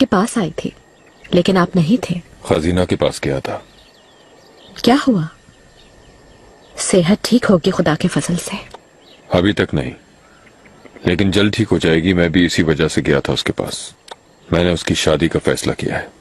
पास आई थी, लेकिन आप नहीं थे। खजीना के पास गया था। क्या हुआ? सेहत ठीक होगी खुदा के फजल से? अभी तक नहीं, लेकिन जल्द ठीक हो जाएगी। मैं भी इसी वजह से गया था उसके पास। मैंने उसकी शादी का फैसला किया है।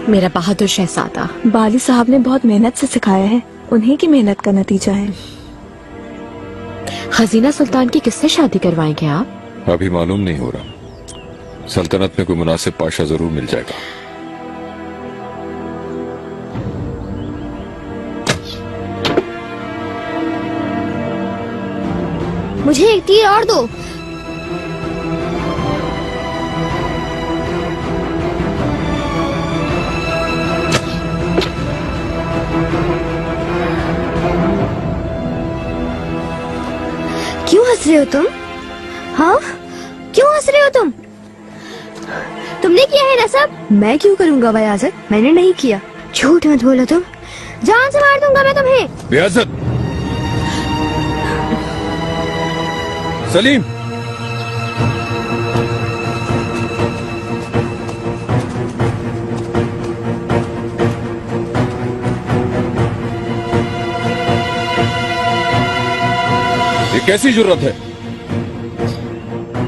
मेरा बहादुर शहजादा। बाली साहब ने बहुत मेहनत से सिखाया है, उन्हीं की मेहनत का नतीजा है। खजीना सुल्तान की किससे शादी करवाएंगे आप? अभी मालूम नहीं हो रहा। सल्तनत में कोई मुनासिब पाशा जरूर मिल जाएगा। मुझे एक तीर और दो। क्यों हंस रहे हो तुम? हाँ, क्यों हंस रहे हो तुम? तुमने किया है ना सब? मैं क्यों करूंगा बयाज़त? मैंने नहीं किया। झूठ मत बोलो तुम, जान से मार दूंगा मैं तुम्हें। बयाज़त! सलीम! ये कैसी जुर्रत है?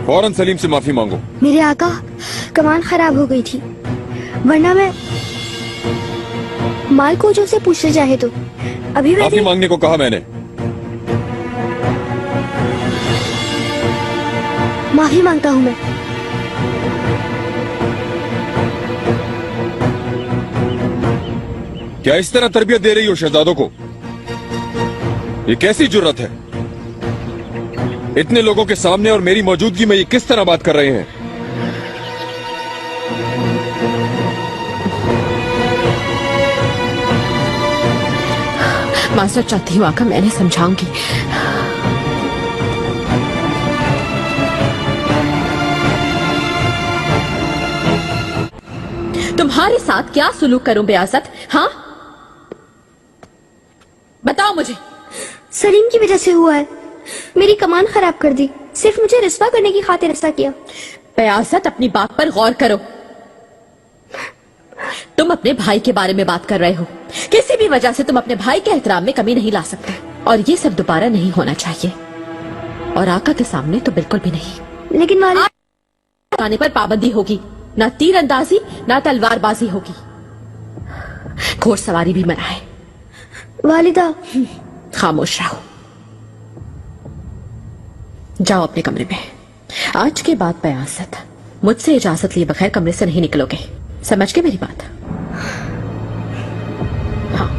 फौरन सलीम से माफी मांगो। मेरे आका, कमान खराब हो गई थी, वरना मैं माल कोचों से पूछना चाहे तो अभी माफी मांगने को कहा मैंने। माफी मांगता हूँ मैं। क्या इस तरह तरबियत दे रही हो शहजादों को? ये कैसी जुर्रत है? इतने लोगों के सामने और मेरी मौजूदगी में ये किस तरह बात कर रहे हैं? मास्टर चाहती हूँ आका, मैंने समझाऊंगी। तुम्हारे साथ क्या सुलूक करूं बयाज़त? हाँ, बताओ मुझे। सलीम की वजह से हुआ है। मेरी कमान खराब कर दी, सिर्फ मुझे रिस्वा करने की खातिर ऐसा किया। बयाज़त, अपनी बात पर गौर करो। तुम अपने भाई के बारे में बात कर रहे हो। किसी भी वजह से तुम अपने भाई के एहतराम में कमी नहीं ला सकते, और ये सब दोबारा नहीं होना चाहिए, और आका के सामने तो बिल्कुल भी नहीं। लेकिन आने पर पाबंदी होगी, ना तीर अंदाजी ना तलवारबाजी होगी। घोड़सवारी भी मना है। वालिदा, खामोश रहो, जाओ अपने कमरे में। आज के बाद बयाज़त, मुझसे इजाजत लिए बगैर कमरे से नहीं निकलोगे, समझ गए मेरी बात? हाँ।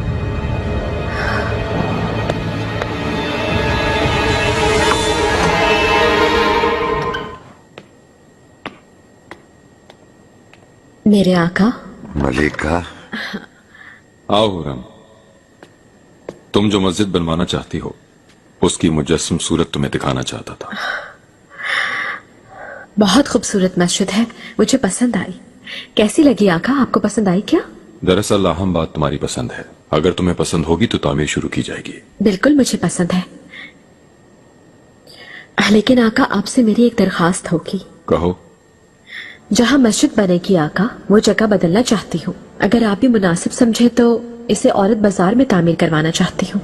मेरे आका। मलिका। आओ हुर्रम, तुम जो मस्जिद बनवाना चाहती हो उसकी मुजस्सम सूरत तुम्हें दिखाना चाहता था। बहुत खूबसूरत मस्जिद है, मुझे पसंद आई। कैसी लगी आका, आपको पसंद आई क्या? दरअसल अहम बात तुम्हारी पसंद है। अगर तुम्हें पसंद होगी तो तामीर शुरू की जाएगी। बिल्कुल मुझे पसंद है, लेकिन आका आपसे मेरी एक दरखास्त होगी। कहो। जहाँ मस्जिद बनेगी आका, वो जगह बदलना चाहती हूँ। अगर आप भी मुनासिब समझे तो इसे औरत बाजार में तामीर करवाना चाहती हूँ।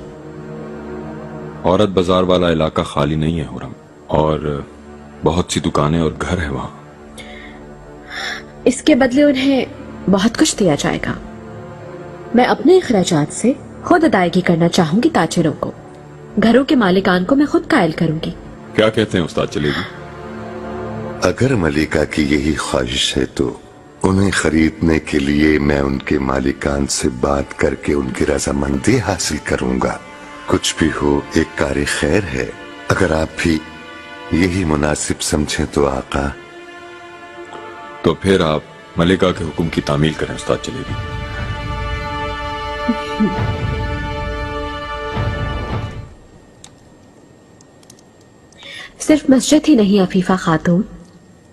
औरत बाजार वाला इलाका खाली नहीं है हुर्रम, और बहुत सी दुकानें और घर है वहाँ। इसके बदले उन्हें बहुत कुछ दिया जाएगा। मैं अपने अखराजात से खुद अदायगी करना चाहूंगी ताजिरों को। घरों के मालिकान को मैं खुद कायल करूंगी। क्या कहते हैं उस्ताद, चलेगी? अगर मलिका की यही ख्वाहिश है तो उन्हें खरीदने के लिए मैं उनके मालिकान से बात करके उनकी रजामंदी हासिल करूंगा। कुछ भी हो, एक कार खैर है। अगर आप भी यही मुनासिब समझें तो आका। तो फिर आप मलिका के हुक्म की तामील करें उस्ताद, चलेगी? सिर्फ मस्जिद ही नहीं अफीफा खातून,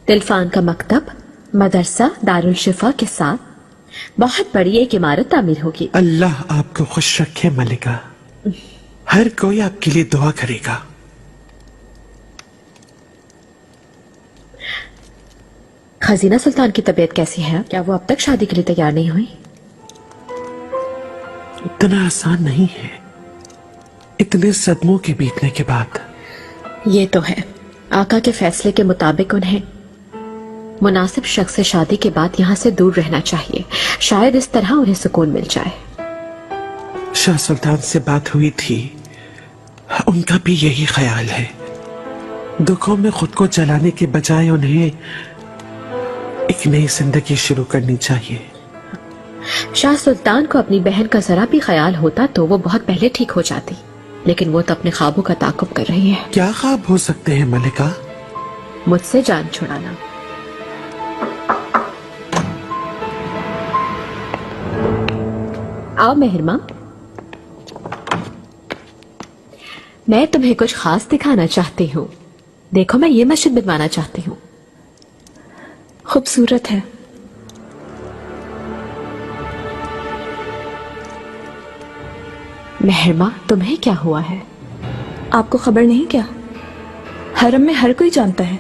तिलफान का मकतब, मदरसा, दारुल शिफा के साथ बहुत बड़ी एक इमारत तामीर होगी। अल्लाह आपको खुश रखे मलिका, हर कोई आपके लिए दुआ करेगा। खजीना सुल्तान की तबीयत कैसी है? क्या वो अब तक शादी के लिए तैयार नहीं हुई? इतना आसान नहीं है इतने सदमों के बीतने के बाद। ये तो है, आका के फैसले के मुताबिक उन्हें मुनासिब शख्स से शादी के बाद यहाँ से दूर रहना चाहिए। शायद इस तरह उन्हें सुकून मिल जाए। शाह सुल्तान से बात हुई थी, उनका भी यही ख्याल है। दुखों में खुद को जलाने के बजाय उन्हें एक नई जिंदगी शुरू करनी चाहिए। शाह सुल्तान को अपनी बहन का जरा भी ख्याल होता तो वो बहुत पहले ठीक हो जाती, लेकिन वो तो अपने ख्वाबों का ताकुब कर रही है। क्या ख्वाब हो सकते हैं मलिका? मुझसे जान छुड़ाना। आओ मेहरमा, मैं तुम्हें कुछ खास दिखाना चाहती हूँ। देखो, मैं ये मस्जिद बनवाना चाहती हूँ। खूबसूरत है। मेहरमा, तुम्हें क्या हुआ है? आपको खबर नहीं क्या? हरम में हर कोई जानता है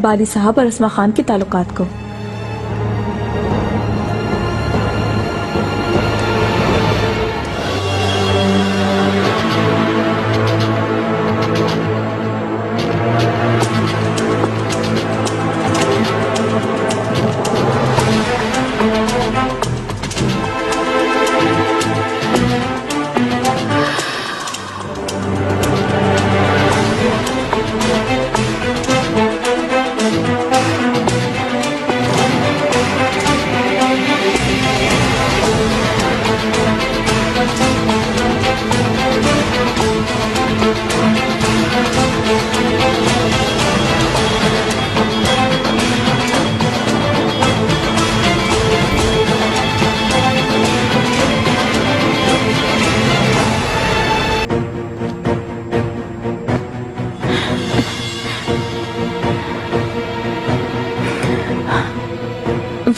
बारी साहब और अस्मा खान के ताल्लुकात को।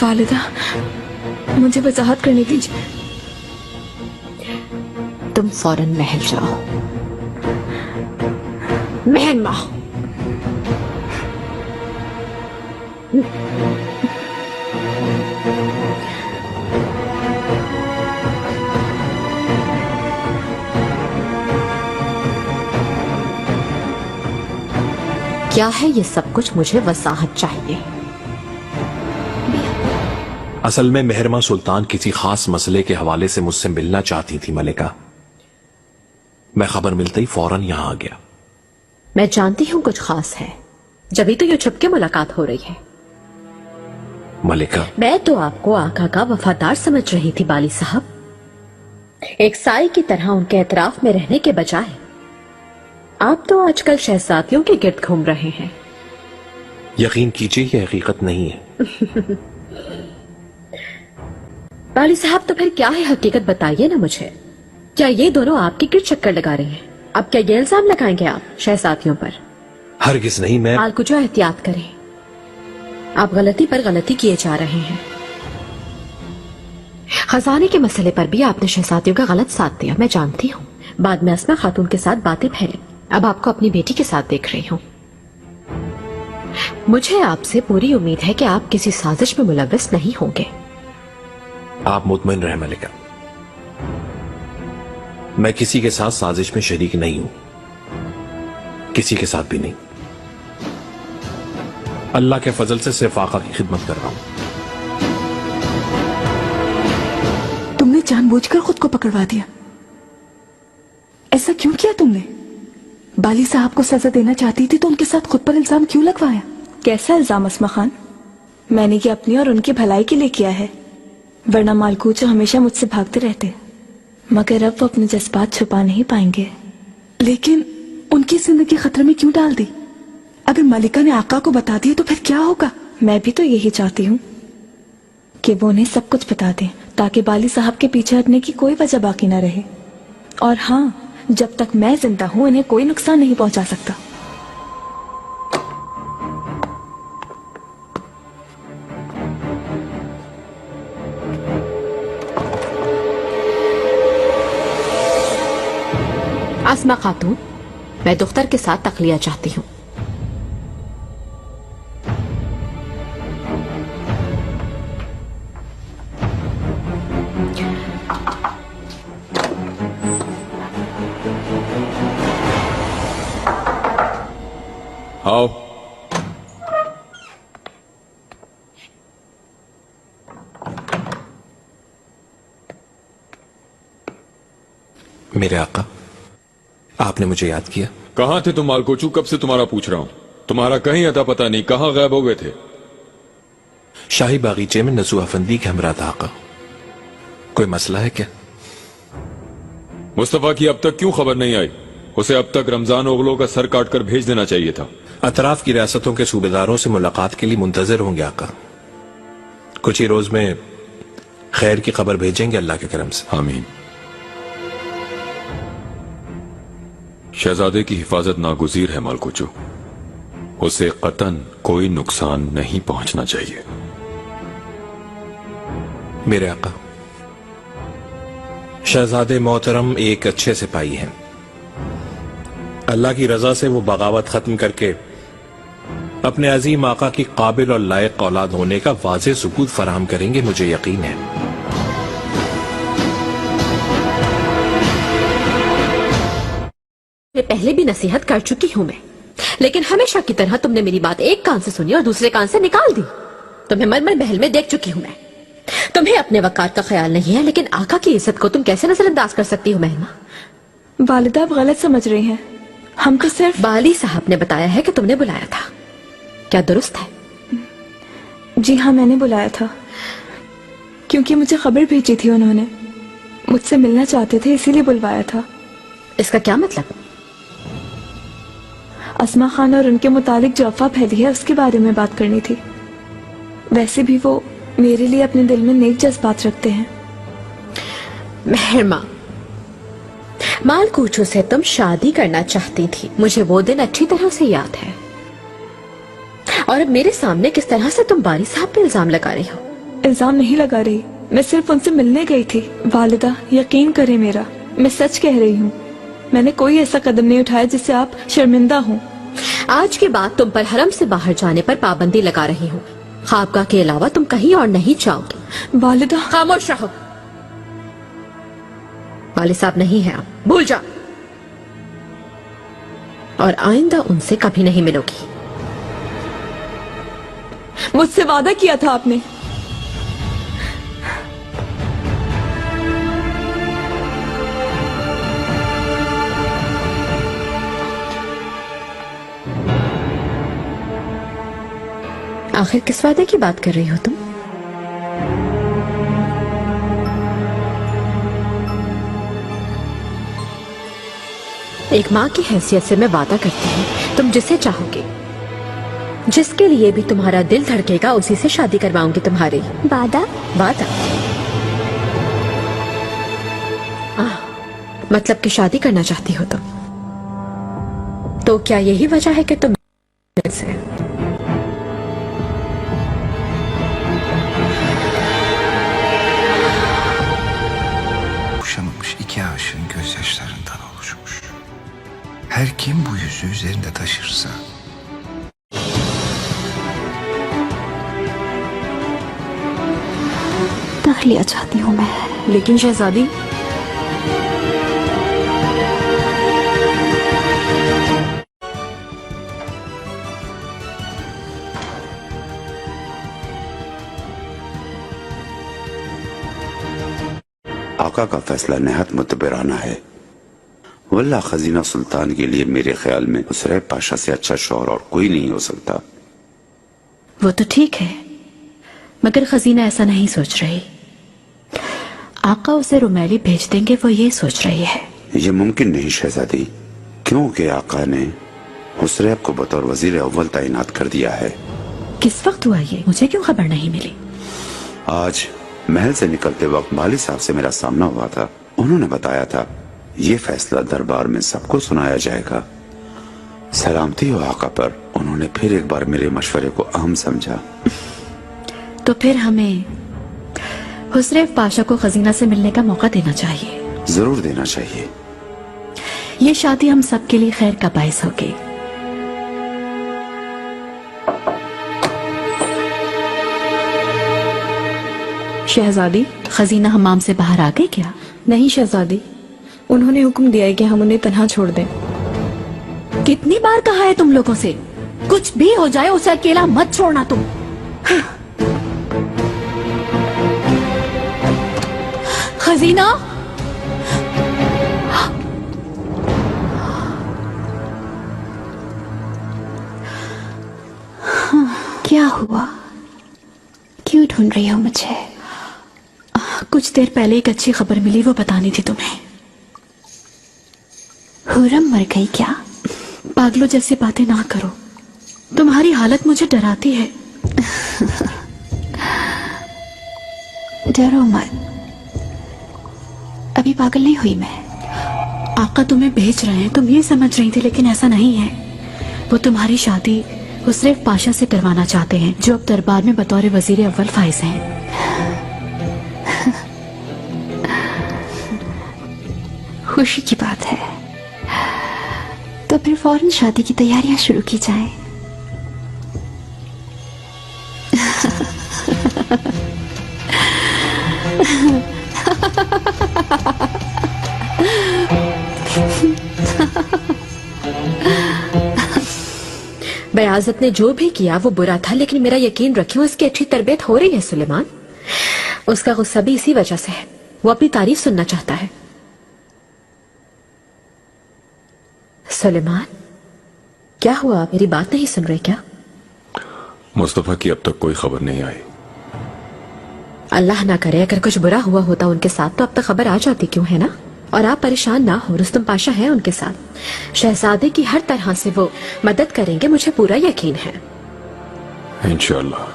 वालिदा, मुझे वजाहत करने दीजिए। तुम फौरन महल जाओ। मेहरमा, क्या है ये सब कुछ? मुझे वसाहत चाहिए। असल में मेहरमा सुल्तान किसी खास मसले के हवाले से मुझसे मिलना चाहती थी मलिका। मैं खबर मिलते ही फौरन यहां आ गया। मैं जानती हूँ कुछ खास है, जब तो ये छुप के मुलाकात हो रही है। मलिका, मैं तो आपको आका का वफादार समझ रही थी बाली साहब। एक साई की तरह उनके एतराफ में रहने के बजाय आप तो आजकल शहजादियों के गिर्द घूम रहे हैं। यकीन कीजिए ये हकीकत नहीं है। बाली साहब, तो फिर क्या है हकीकत? बताइए ना मुझे। क्या ये दोनों आपके गिर्द चक्कर लगा रहे हैं? अब क्या ये इल्जाम लगाएंगे आप शहजादियों पर? हरगिज नहीं। मैं माल को जो एहतियात करें, आप गलती पर गलती किए जा रहे हैं। खजाने के मसले पर भी आपने शहजादियों का गलत साथ दिया, मैं जानती हूँ। बाद में अस्मा खातून के साथ बातें फैली, अब आपको अपनी बेटी के साथ देख रही हूँ। मुझे आपसे पूरी उम्मीद है कि आप किसी साजिश में मुलव्वस नहीं होंगे। आप मुतमईन रहे मलिका, मैं किसी के साथ साजिश में शरीक नहीं हूं, किसी के साथ भी नहीं। अल्लाह के फजल से सिर्फ आका की खिदमत कर रहा हूं। तुमने जानबूझकर खुद को पकड़वा दिया। ऐसा क्यों किया तुमने? बाली साहब को सजा देना चाहती थी तो उनके साथ खुद पर इल्जाम क्यों लगवाया? कैसा इल्जाम अस्मा खान? मैंने ये अपनी और उनकी भलाई के लिए किया है, वरना मालकूच हमेशा मुझसे भागते रहते। मगर अब वो अपने जज्बात छुपा नहीं पाएंगे। लेकिन उनकी जिंदगी खतरे में क्यों डाल दी? अगर मलिका ने आका को बता दिया तो फिर क्या होगा? मैं भी तो यही चाहती हूँ कि वो उन्हें सब कुछ बता दें, ताकि बाली साहब के पीछे हटने की कोई वजह बाकी न रहे। और हाँ, जब तक मैं जिंदा हूँ इन्हें कोई नुकसान नहीं पहुंचा सकता। आसमा खातून, मैं दुख्तर के साथ तखलिया चाहती हूँ। आओ। मेरे आका, आपने मुझे याद किया? कहाँ थे तुम मालकोचू? कब से तुम्हारा पूछ रहा हूँ। तुम्हारा कहीं अता पता नहीं, कहाँ गायब हो गए थे? शाही बागीचे में नसूहा फंदी के हमरा था आका। कोई मसला है क्या? मुस्तफा की अब तक क्यों खबर नहीं आई? उसे अब तक रमजान ओगलों का सर काट कर भेज देना चाहिए था। अतराफ की रियासतों के सूबेदारों से मुलाकात के लिए मुंतजर होंगे आका। कुछ ही रोज में खैर की खबर भेजेंगे अल्लाह के करम से। आमीन। शहजादे की हिफाजत नागुजीर है मालकोचू। उसे कतन कोई नुकसान नहीं पहुंचना चाहिए। मेरे आका, शहजादे मोहतरम एक अच्छे सिपाही हैं। अल्लाह की रजा से वो बगावत खत्म करके अपने अजीम आका की काबिल और लायक औलाद होने का वाज़ेह सबूत फराहम करेंगे, मुझे यकीन है। पहले भी नसीहत कर चुकी हूँ मैं, लेकिन हमेशा की तरह तुमने मेरी बात एक कान से सुनी और दूसरे कान से निकाल दी। तुम्हें मरमर महल में देख चुकी हूँ मैं। तुम्हें अपने वकार का ख्याल नहीं है, लेकिन आका की इज्जत को तुम कैसे नजरअंदाज कर सकती हो महिमा? वालिदा आप गलत समझ रही हैं। हम तो सिर्फ बाली साहब ने बताया है कि तुमने बुलाया था, क्या दुरुस्त है? जी हाँ, मैंने बुलाया था क्योंकि मुझे खबर भेजी थी उन्होंने। मुझसे मिलना चाहते थे, इसीलिए बुलवाया था। इसका क्या मतलब? अस्मा खान और उनके मुतालिक जो अफवाह फैली है उसके बारे में बात करनी थी। वैसे भी वो मेरे लिए अपने दिल में नेक जज्बात रखते हैं। मेहरमा, मालकूचू से तुम शादी करना चाहती थी, मुझे वो दिन अच्छी तरह से याद है। और अब मेरे सामने किस तरह से तुम बारी साहब पे इल्जाम लगा रही हो? इल्जाम नहीं लगा रही, मैं सिर्फ उनसे मिलने गई थी। वालिदा यकीन करें मेरा, मैं सच कह रही हूँ। मैंने कोई ऐसा कदम नहीं उठाया जिससे आप शर्मिंदा हों। आज के बाद तुम पर हरम से बाहर जाने पर पाबंदी लगा रही हूँ। खाबका के अलावा तुम कहीं और नहीं जाओगी। वालिदा खामोश रहो। वाले साहब नहीं है, आप भूल जा। और आइंदा उनसे कभी नहीं मिलोगी। मुझसे वादा किया था आपने। आखिर किस वादे की बात कर रही हो तुम? एक माँ की हैसियत से मैं वादा करती हूँ, तुम जिसे चाहोगे, जिसके लिए भी तुम्हारा दिल धड़केगा, उसी से शादी करवाऊंगी तुम्हारी। वादा? वादा मतलब कि शादी करना चाहती हो तुम। तो क्या यही वजह है कि तुम से Boşanılmış iki aşığın gözyaşlarından oluşmuş. Her kim bu yüzü üzerinde taşırsa तखलिया चाहती हूँ मैं। लेकिन शहजादी, आका का फैसला निहायत मुतबराना है। वल्लाह खजीना सुल्तान के लिए मेरे ख्याल में उसरे पाशा से अच्छा शौहर और कोई नहीं हो सकता। वो तो ठीक है, मगर खजीना ऐसा नहीं सोच रही। आका उसे रुमैली भेज देंगे, वो ये सोच रही है। ये मुमकिन नहीं शहजादी, क्योंकि आका ने हुसरैब को बतौर वजीर अव्वल तैनात कर दिया है। किस वक्त हुआ ये? मुझे क्यों खबर नहीं मिली? आज महल से निकलते वक्त बाली साहब से मेरा सामना हुआ था। उन्होंने बताया था ये फैसला दरबार में सबको सुनाया जाएगा। सलामती हो आका पर। उन्होंने फिर एक बार मेरे मशवरे को अहम समझा। तो फिर हमें हुसरैब पाशा को खजीना से मिलने का मौका देना चाहिए। जरूर देना चाहिए। ये शादी हम सबके लिए खैर का बायस होगी। शहजादी, खजीना हमाम से बाहर आ गए क्या? नहीं शहजादी, उन्होंने हुक्म दिया है कि हम उन्हें तन्हा छोड़ दें। कितनी बार कहा है तुम लोगों से, कुछ भी हो जाए उसे अकेला मत छोड़ना तुम। खजीना, क्या हुआ? क्यों ढूंढ रही हो मुझे? कुछ देर पहले एक अच्छी खबर मिली, वो बतानी थी तुम्हें। हुरम मर गई क्या? पागलों जैसी बातें ना करो, तुम्हारी हालत मुझे डराती है। डरो मत, अभी पागल नहीं हुई मैं। आका तुम्हें भेज रहे हैं, तुम ये समझ रही थी, लेकिन ऐसा नहीं है। वो तुम्हारी शादी हुसरैफ पाशा से करवाना चाहते हैं, जो अब दरबार में बतौर वजीर अव्वल फाइज हैं। खुशी की बात है, तो फिर फौरन शादी की तैयारियां शुरू की जाएं। बयाज़त ने जो भी किया वो बुरा था, लेकिन मेरा यकीन रखियो उसकी अच्छी तरबियत हो रही है सुलेमान। उसका गुस्सा भी इसी वजह से है, वो अपनी तारीफ सुनना चाहता है। सुलेमान, क्या हुआ? मेरी बात नहीं सुन रहे क्या? मुस्तफा की अब तक कोई खबर नहीं आई। अल्लाह ना करे अगर कुछ बुरा हुआ होता उनके साथ तो अब तक खबर आ जाती, क्यों है ना? और आप परेशान ना हो, रुस्तम पाशा है उनके साथ। शहजादे की हर तरह से वो मदद करेंगे, मुझे पूरा यकीन है। इंशाअल्लाह।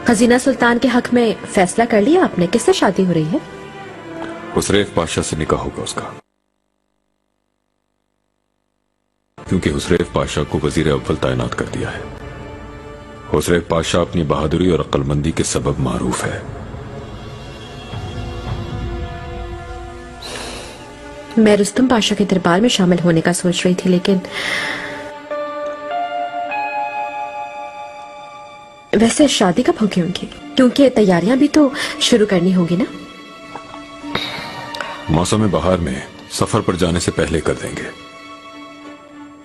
खजीना सुल्तान के हक में फैसला कर लिया आपने? किससे शादी हो रही है? हुसरैफ पाशा से निकाह होगा उसका, क्योंकि हुसरैफ पाशा को वजीर अव्वल तैनात कर दिया है। हुसरैफ पाशा अपनी बहादुरी और अक्लमंदी के सबब मारूफ है। मैं रुस्तम पाशा के दरबार में शामिल होने का सोच रही थी, लेकिन वैसे शादी कब होगी उनकी? क्योंकि तैयारियां भी तो शुरू करनी होगी ना। मौसम बहार में सफर पर जाने से पहले कर देंगे।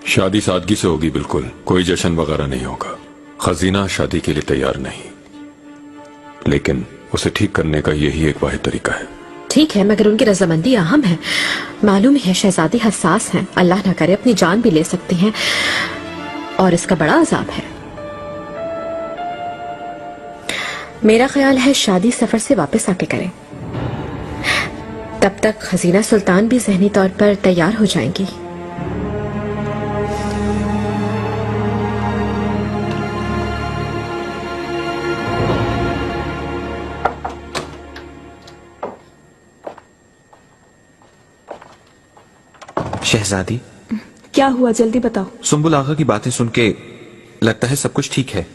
शादी सादगी से होगी, बिल्कुल कोई जश्न वगैरह नहीं होगा। खजीना शादी के लिए तैयार नहीं, लेकिन उसे ठीक करने का यही एक वाहिद तरीका है। ठीक है, मगर उनकी रजामंदी अहम है। मालूम है शहजादी हसास हैं, अल्लाह ना करे अपनी जान भी ले सकती हैं, और इसका बड़ा अजाब है। मेरा ख्याल है शादी सफर से वापस आके करें, तब तक खजीना सुल्तान भी ज़हनी तौर पर तैयार हो जाएंगी। शहजादी, क्या हुआ? जल्दी बताओ। सुंबुल आगा की बातें सुन के लगता है सब कुछ ठीक है।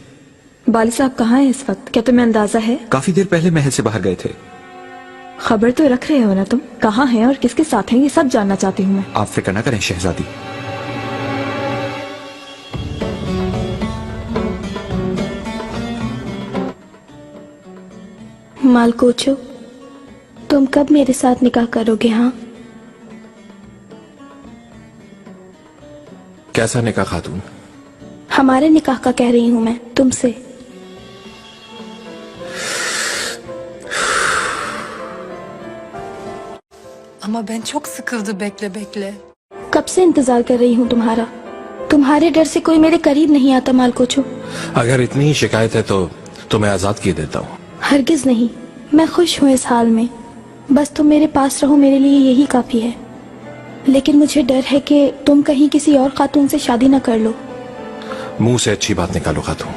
बाली साहब कहाँ हैं इस वक्त? क्या तुम्हें अंदाजा है? काफी देर पहले महल से बाहर गए थे। खबर तो रख रहे हो ना तुम? कहाँ हैं और किसके साथ हैं, ये सब जानना चाहती हूँ मैं। आप फिक्र न करें शहजादी। मालकोचो, तुम कब मेरे साथ निकाह करोगे? हाँ, कैसा निकाह खातून? हमारे निकाह का कह रही हूँ मैं, तुमसे। Ama ben çok sıkıldı bekle bekle. कब से इंतजार कर रही हूँ तुम्हारा। तुम्हारे डर से कोई मेरे करीब नहीं आता मालकोचो। अगर इतनी ही शिकायत है तो मैं आजाद किए देता हूँ। हरगिज नहीं, मैं खुश हूँ इस हाल में। बस तुम मेरे पास रहो, मेरे लिए यही काफी है। लेकिन मुझे डर है कि तुम कहीं किसी और खातून से शादी न कर लो। मुंह से अच्छी बात निकालो खातून।